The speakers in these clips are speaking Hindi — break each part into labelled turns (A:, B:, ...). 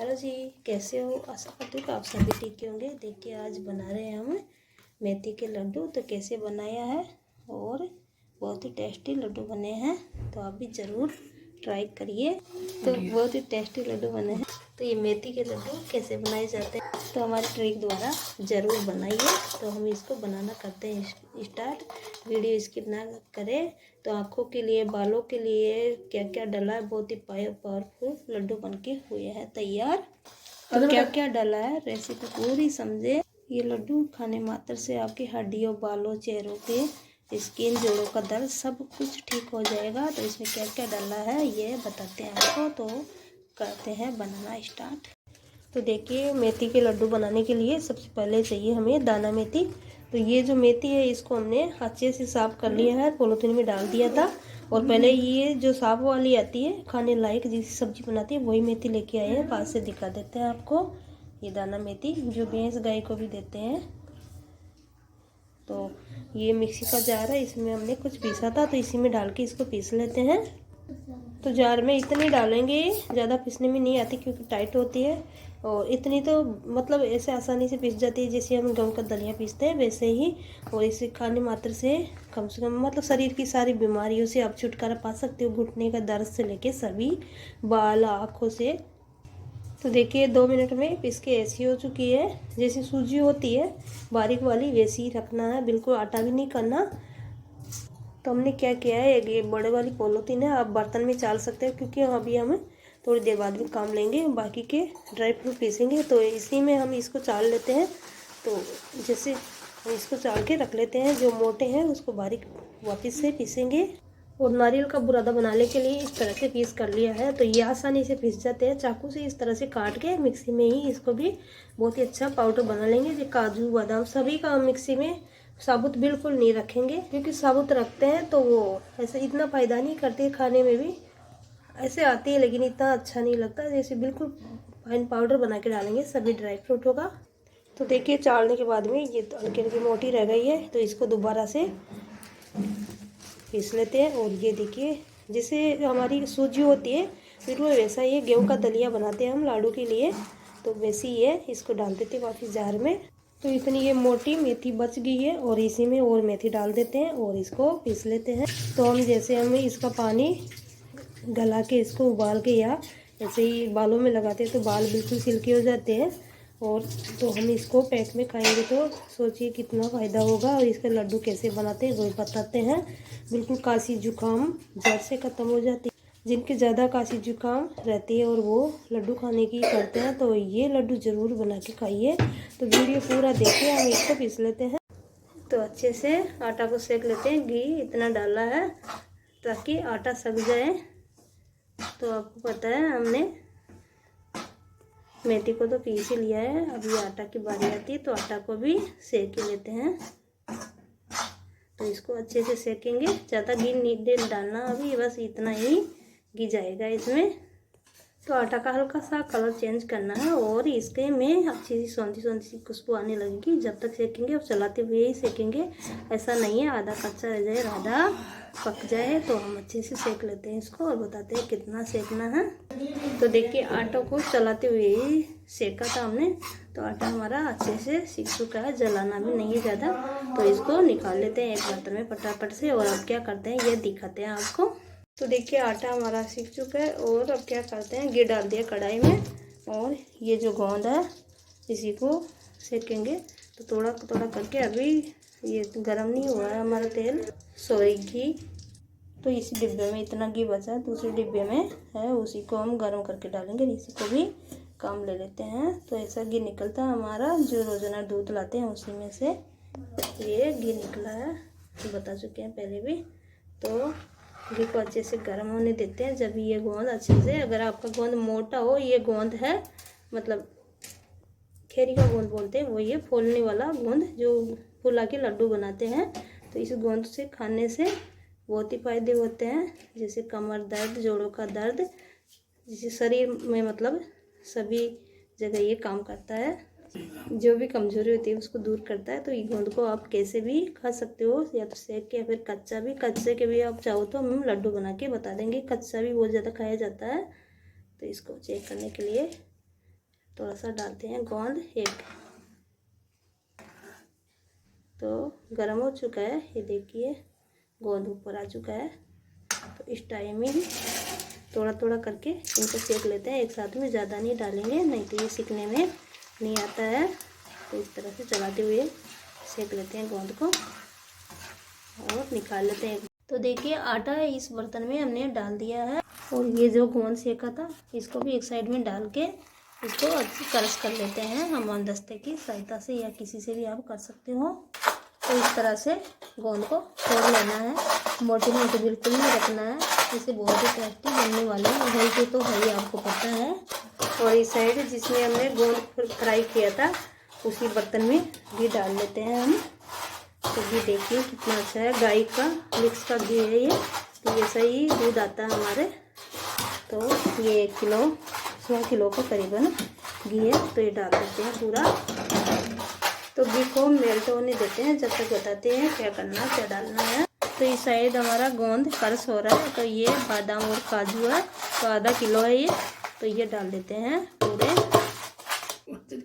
A: हेलो जी, कैसे हो? आशा करती हूँ कि आप सभी ठीक होंगे। देखिए आज बना रहे हैं हम मेथी के लड्डू। तो कैसे बनाया है और बहुत ही टेस्टी लड्डू बने हैं, तो आप भी ज़रूर ट्राई करिए। तो बहुत ही टेस्टी लड्डू बने हैं। तो ये मेथी के लड्डू कैसे बनाए जाते हैं तो हमारी ट्रिक द्वारा ज़रूर बनाइए। तो हम इसको बनाना करते हैं स्टार्ट। वीडियो स्किप ना करें। तो आँखों के लिए, बालों के लिए क्या क्या डाला है, बहुत ही पावरफुल लड्डू बनके हुए हैं तैयार। तो क्या क्या डाला है रेसिपी पूरी समझे। ये लड्डू खाने मात्र से आपकी हड्डियों, बालों, चेहरों के स्किन, जोड़ों का दर्द सब कुछ ठीक हो जाएगा। तो इसमें क्या क्या डाला है ये बताते हैं आपको। तो करते हैं बनाना स्टार्ट। तो देखिए मेथी के लड्डू बनाने के लिए सबसे पहले चाहिए हमें दाना मेथी। तो ये जो मेथी है इसको हमने अच्छे से साफ़ कर लिया है, पॉलीथीन में डाल दिया था। और पहले ये जो साफ वाली आती है खाने लायक, जिसकी सब्जी बनाती है, वही मेथी लेके आए हैं। पास से दिखा देते हैं आपको। ये दाना मेथी जो भैंस गाय को भी देते हैं। तो ये मिक्सी का जार है, इसमें हमने कुछ पीसा था, तो इसी में डाल के इसको पीस लेते हैं। तो जार में इतनी डालेंगे, ज़्यादा पीसने में नहीं आती क्योंकि टाइट होती है। और इतनी तो मतलब ऐसे आसानी से पीस जाती है जैसे हम गेहूं का दलिया पीसते हैं वैसे ही। और इसे खाने मात्र से कम मतलब शरीर की सारी बीमारियों से आप छुटकारा पा सकते हो। घुटने का दर्द से लेके सभी, बाल, आँखों से। तो देखिए 2 मिनट में पीस के ऐसी हो चुकी है जैसी सूजी होती है बारीक वाली, वैसी ही रखना है, बिल्कुल आटा भी नहीं करना। तो हमने क्या किया है, ये बड़े वाली पॉलीथीन है, आप बर्तन में चाल सकते हैं क्योंकि अभी हम थोड़ी देर बाद भी काम लेंगे, बाकी के ड्राई फ्रूट पीसेंगे। तो इसी में हम इसको चाल लेते हैं। तो जैसे हम इसको चाल के रख लेते हैं, जो मोटे हैं उसको बारीक वापस से पीसेंगे। और नारियल का बुरादा बनाने के लिए इस तरह से पीस कर लिया है। तो ये आसानी से पीस जाते हैं, चाकू से इस तरह से काट के मिक्सी में ही इसको भी बहुत ही अच्छा पाउडर बना लेंगे। जो काजू, बादाम सभी का मिक्सी में साबुत बिल्कुल नहीं रखेंगे, क्योंकि साबुत रखते हैं तो वो ऐसे इतना फ़ायदा नहीं करते, खाने में भी ऐसे आती है लेकिन इतना अच्छा नहीं लगता। जैसे बिल्कुल फाइन पाउडर बना के डालेंगे सभी ड्राई फ्रूटों का। तो देखिए चालने के बाद में ये हल्की हल्की मोटी रह गई है, तो इसको दोबारा से पीस लेते हैं। और ये देखिए जैसे हमारी सूजी होती है बिल्कुल वैसा ये गेहूं का दलिया बनाते हैं हम लाडू के लिए, तो वैसे ही है। इसको डाल देते हैं वापस जार में। तो इतनी ये मोटी मेथी बच गई है और इसी में और मेथी डाल देते हैं और इसको पीस लेते हैं। तो हम जैसे हमें इसका पानी गला के इसको उबाल के या ऐसे ही बालों में लगाते हैं तो बाल बिल्कुल सिल्की हो जाते हैं। और तो हम इसको पैक में खाएंगे तो सोचिए कितना फ़ायदा होगा। और इसके लड्डू कैसे बनाते हैं वो बताते हैं। बिल्कुल काशी जुकाम जड़ से ख़त्म हो जाती है। जिनके ज़्यादा काशी जुकाम रहती है और वो लड्डू खाने की करते हैं तो ये लड्डू ज़रूर बना के खाइए। तो वीडियो पूरा देखिए। हम इसको पीस लेते हैं। तो अच्छे से आटा को सेक लेते हैं। घी इतना डाला है ताकि आटा सक जाए। तो आपको पता है हमने मेथी को तो पीस ही लिया है, अभी आटा की बारी आती है तो आटा को भी सेक ही लेते हैं। तो इसको अच्छे से सेकेंगे, ज़्यादा घी नहीं डालना अभी, बस इतना ही घी जाएगा इसमें। तो आटा का हल्का सा कलर चेंज करना है और इसके में अच्छी सी सौंधी सौंधी सी खुशबू आने लगेगी। जब तक सेकेंगे और चलाते हुए ही सेकेंगे, ऐसा नहीं है आधा कच्चा रह जाए आधा पक जाए। तो हम अच्छे से सेक लेते हैं इसको और बताते हैं कितना सेकना है। तो देखिए आटा को चलाते हुए ही सेका था हमने, तो आटा हमारा अच्छे से सीख चुका है, जलाना भी नहीं है ज़्यादा। तो इसको निकाल लेते हैं एक बर्तन में फटाफट से। और अब क्या करते हैं ये दिखाते हैं आपको। तो देखिए आटा हमारा सीख चुका है और अब क्या करते हैं, घी डाल दिया कढ़ाई में और ये जो गोंद है इसी को सेकेंगे। तो थोड़ा थोड़ा करके, अभी ये गर्म नहीं हुआ है हमारा तेल, सॉरी घी। तो इसी डिब्बे में इतना घी बचा है, दूसरे डिब्बे में है, उसी को हम गर्म करके डालेंगे। इसी को भी काम ले लेते हैं। तो ऐसा घी निकलता है हमारा, जो रोजाना दूध लाते हैं उसी में से ये घी निकला है, बता चुके हैं पहले भी। तो घी को अच्छे से गर्म होने देते हैं। जब ये गोंद अच्छे से, अगर आपका गोंद मोटा हो, ये गोंद है मतलब खेरी का गोंद बोलते हैं, वो ये फूलने वाला गोंद जो फुला के लड्डू बनाते हैं। तो इस गोंद से खाने से बहुत ही फायदे होते हैं, जैसे कमर दर्द, जोड़ों का दर्द, जैसे शरीर में मतलब सभी जगह ये काम करता है। जो भी कमजोरी होती है उसको दूर करता है। तो ये गोंद को आप कैसे भी खा सकते हो, या तो सेक के या फिर कच्चा भी। कच्चे के भी आप चाहो तो हम लड्डू बना के बता देंगे, कच्चा भी बहुत ज़्यादा खाया जाता है। तो इसको चेक करने के लिए थोड़ा सा डालते हैं गोंद एक। तो गर्म हो चुका है, ये देखिए गोंद ऊपर आ चुका है। तो इस टाइम में ही थोड़ा थोड़ा करके इनको सेक लेते हैं, एक साथ में ज़्यादा नहीं डालेंगे, नहीं तो ये सीखने में नहीं आता है। तो इस तरह से चलाते हुए सेक लेते हैं गोंद को और निकाल लेते हैं। तो देखिए आटा इस बर्तन में हमने डाल दिया है और ये जो गोंद सेका था इसको भी एक साइड में डाल के इसको अच्छी क्रश कर लेते हैं हम दस्ते की सहायता से, या किसी से भी आप कर सकते हो। तो इस तरह से गोंद को फोड़ लेना है, मोटी मोटी बिल्कुल नहीं रखना है, इसे बहुत ही टेस्टी बनने वाली है। हेल्थी तो है ही, आपको पता है। और इस साइड जिसमें हमने गोंद फ्राई किया था उसी बर्तन में घी डाल लेते हैं हम। तो घी देखिए कितना अच्छा है, गाय का मिक्स का घी है ये, तो ये सही दूध आता है हमारे। तो ये 1 किलो 100 किलो का करीबन घी है, तो ये डाल देते हैं पूरा। तो घी को मेल्ट होने देते हैं, जब तक बताते हैं क्या करना क्या डालना है। तो इस साइड हमारा गोंद क्रश हो रहा है। तो ये बादाम और काजू है, तो आधा किलो है ये, तो ये डाल देते हैं पूरे।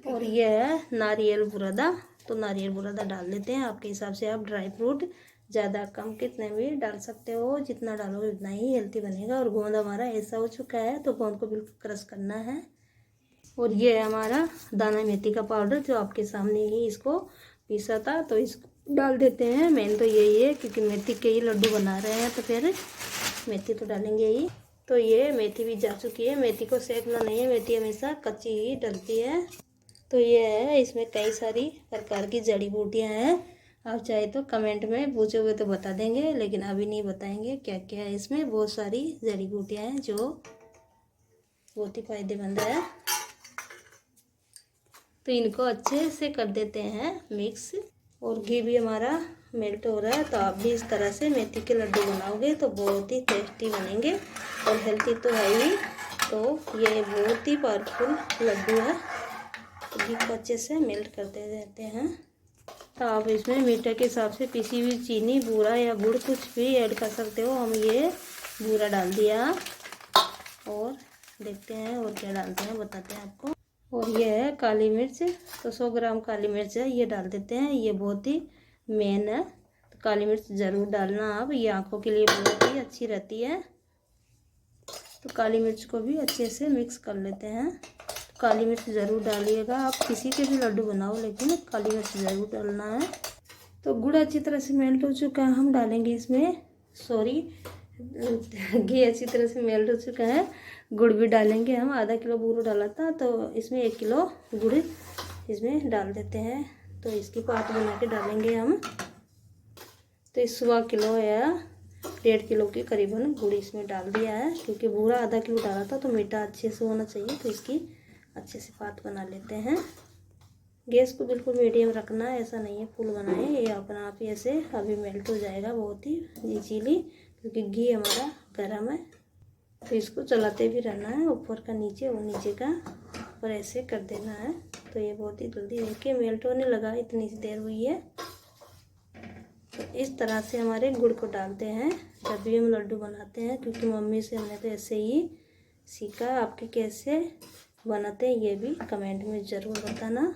A: और ये है नारियल बुरादा, तो नारियल बुरादा डाल देते हैं। आपके हिसाब से आप ड्राई फ्रूट ज़्यादा कम कितने भी डाल सकते हो, जितना डालोगे उतना ही हेल्थी बनेगा। और गोंद हमारा ऐसा हो चुका है, तो गोंद को बिल्कुल क्रश करना है। और ये है हमारा दाना मेथी का पाउडर, जो आपके सामने ही इसको पीसा था, तो इसको डाल देते हैं। मेन तो यही है क्योंकि मेथी के ही लड्डू बना रहे हैं, तो फिर मेथी तो डालेंगे ही। तो ये मेथी भी जा चुकी है, मेथी को सेकना नहीं है, मेथी हमेशा कच्ची ही डलती है। तो ये है, इसमें कई सारी प्रकार की जड़ी बूटियाँ हैं। आप चाहे तो कमेंट में पूछोगे तो बता देंगे, लेकिन अभी नहीं बताएंगे क्या क्या है इसमें। बहुत सारी जड़ी बूटियाँ हैं जो बहुत ही फायदेमंद है। तो इनको अच्छे से कर देते हैं मिक्स। और घी भी हमारा मेल्ट हो रहा है, तो आप भी इस तरह से मेथी के लड्डू बनाओगे तो बहुत ही टेस्टी बनेंगे और हेल्थी तो है ही। तो ये बहुत ही पावरफुल लड्डू है। तो घी को अच्छे से मेल्ट करते रहते हैं। तो आप इसमें मीठे के हिसाब से पिसी हुई चीनी, बूरा या गुड़ कुछ भी ऐड कर सकते हो। हम ये बूरा डाल दिया और देखते हैं और क्या डालते हैं, बताते हैं आपको। और ये है काली मिर्च, तो 100 ग्राम काली मिर्च है, ये डाल देते हैं। ये बहुत ही मेन है, तो काली मिर्च ज़रूर डालना आप, ये आँखों के लिए बहुत ही अच्छी रहती है। तो काली मिर्च को भी अच्छे से मिक्स कर लेते हैं। तो काली मिर्च ज़रूर डालिएगा, आप किसी के भी लड्डू बनाओ लेकिन काली मिर्च ज़रूर डालना है। तो गुड़ अच्छी तरह से मेल्ट हो चुका है, हम डालेंगे इसमें घी अच्छी तरह से मेल्ट हो चुका है, गुड़ भी डालेंगे हम। आधा किलो बूरा डाला था, तो इसमें 1 किलो गुड़ इसमें डाल देते हैं। तो इसकी पाट बना के डालेंगे हम। तो इस 1.25 किलो या 1.5 किलो के करीबन गुड़ इसमें डाल दिया है, क्योंकि बूरा आधा किलो डाला था, तो मीठा अच्छे से होना चाहिए। तो इसकी अच्छे से पाट बना लेते हैं। गैस को बिल्कुल मीडियम रखना है, ऐसा नहीं है फुल बनाए, ये अपना आप ही ऐसे अभी मेल्ट हो जाएगा बहुत ही इजीली, क्योंकि घी हमारा गर्म है। तो इसको चलाते भी रहना है, ऊपर का नीचे और नीचे का ऊपर ऐसे कर देना है। तो ये बहुत ही जल्दी देखिए मेल्ट होने लगा, इतनी सी देर हुई है। तो इस तरह से हमारे गुड़ को डालते हैं जब भी हम लड्डू बनाते हैं, क्योंकि मम्मी से हमने तो ऐसे ही सीखा। आपके कैसे बनाते हैं ये भी कमेंट में ज़रूर बताना।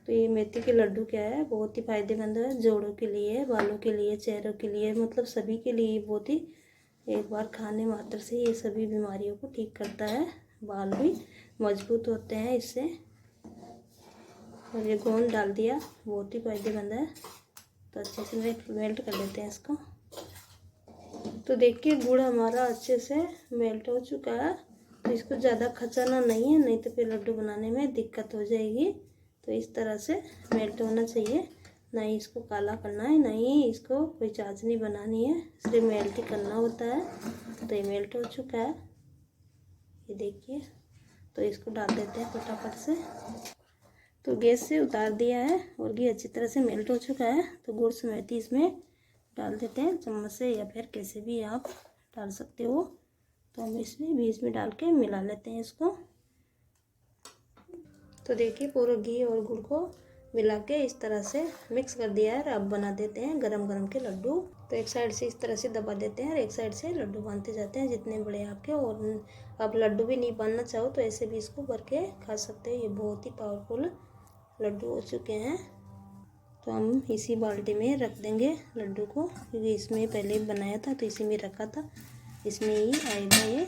A: तो ये मेथी के लड्डू क्या है, बहुत ही फायदेमंद है, जोड़ों के लिए, बालों के लिए, चेहरों के लिए, मतलब सभी के लिए बहुत ही। एक बार खाने मात्र से ये सभी बीमारियों को ठीक करता है, बाल भी मजबूत होते हैं इससे। और ये गोंद डाल दिया, बहुत ही फायदेमंद है। तो अच्छे से मेल्ट कर लेते हैं इसको। तो देखिए गुड़ हमारा अच्छे से मेल्ट हो चुका है। तो इसको ज़्यादा खचाना नहीं है, नहीं तो फिर लड्डू बनाने में दिक्कत हो जाएगी। तो इस तरह से मेल्ट होना चाहिए, ना ही इसको काला करना है, ना ही इसको कोई चाशनी बनानी है, सिर्फ मेल्ट ही करना होता है। तो ये मेल्ट हो चुका है, ये देखिए। तो इसको डाल देते हैं फटाफट से। तो गैस से उतार दिया है और घी अच्छी तरह से मेल्ट हो चुका है। तो गुड़ समेत ही इसमें डाल देते हैं चम्मच से, या फिर कैसे भी आप डाल सकते हो। तो हम इसमें बीच में डाल के मिला लेते हैं इसको। तो देखिए पूरा घी और गुड़ को मिला के इस तरह से मिक्स कर दिया है। अब बना देते हैं गरम गरम के लड्डू। तो एक साइड से इस तरह से दबा देते हैं और एक साइड से लड्डू बांधते जाते हैं जितने बड़े आपके। और आप लड्डू भी नहीं बांधना चाहो तो ऐसे भी इसको भर के खा सकते हैं। ये बहुत ही पावरफुल लड्डू हो चुके हैं। तो हम इसी बाल्टी में रख देंगे लड्डू को, क्योंकि इसमें पहले बनाया था तो इसी में रखा था, इसमें ही आएगा ये।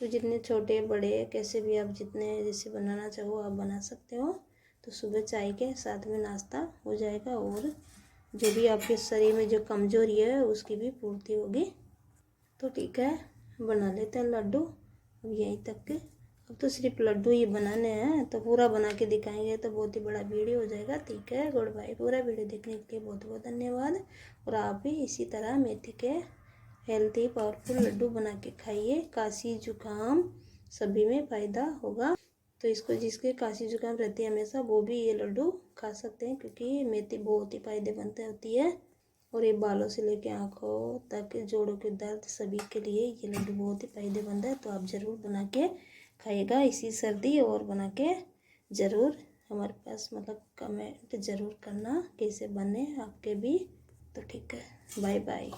A: तो जितने छोटे बड़े कैसे भी आप जितने जैसे बनाना चाहो आप बना सकते हो। तो सुबह चाय के साथ में नाश्ता हो जाएगा और जो भी आपके शरीर में जो कमजोरी है उसकी भी पूर्ति होगी। तो ठीक है, बना लेते हैं लड्डू। अब यहीं तक के, अब तो सिर्फ लड्डू ही बनाने हैं, तो पूरा बना के दिखाएंगे तो बहुत ही बड़ा वीडियो हो जाएगा। ठीक है, गुड बाय। पूरा वीडियो देखने के लिए बहुत बहुत धन्यवाद। और आप भी इसी तरह मेथी के हेल्थी पावरफुल लड्डू बना के खाइए। खांसी जुकाम सभी में फ़ायदा होगा। तो इसको जिसके खांसी जुकाम रहती है हमेशा वो भी ये लड्डू खा सकते हैं, क्योंकि मेथी बहुत ही फ़ायदेमंद होती है। और ये बालों से लेके आँखों तक जोड़ों के दर्द सभी के लिए ये लड्डू बहुत ही फ़ायदेमंद है। तो आप ज़रूर बना के खाइएगा इसी सर्दी, और बना के ज़रूर हमारे पास मतलब कमेंट ज़रूर करना कैसे बने आपके भी। तो ठीक है, बाय बाय।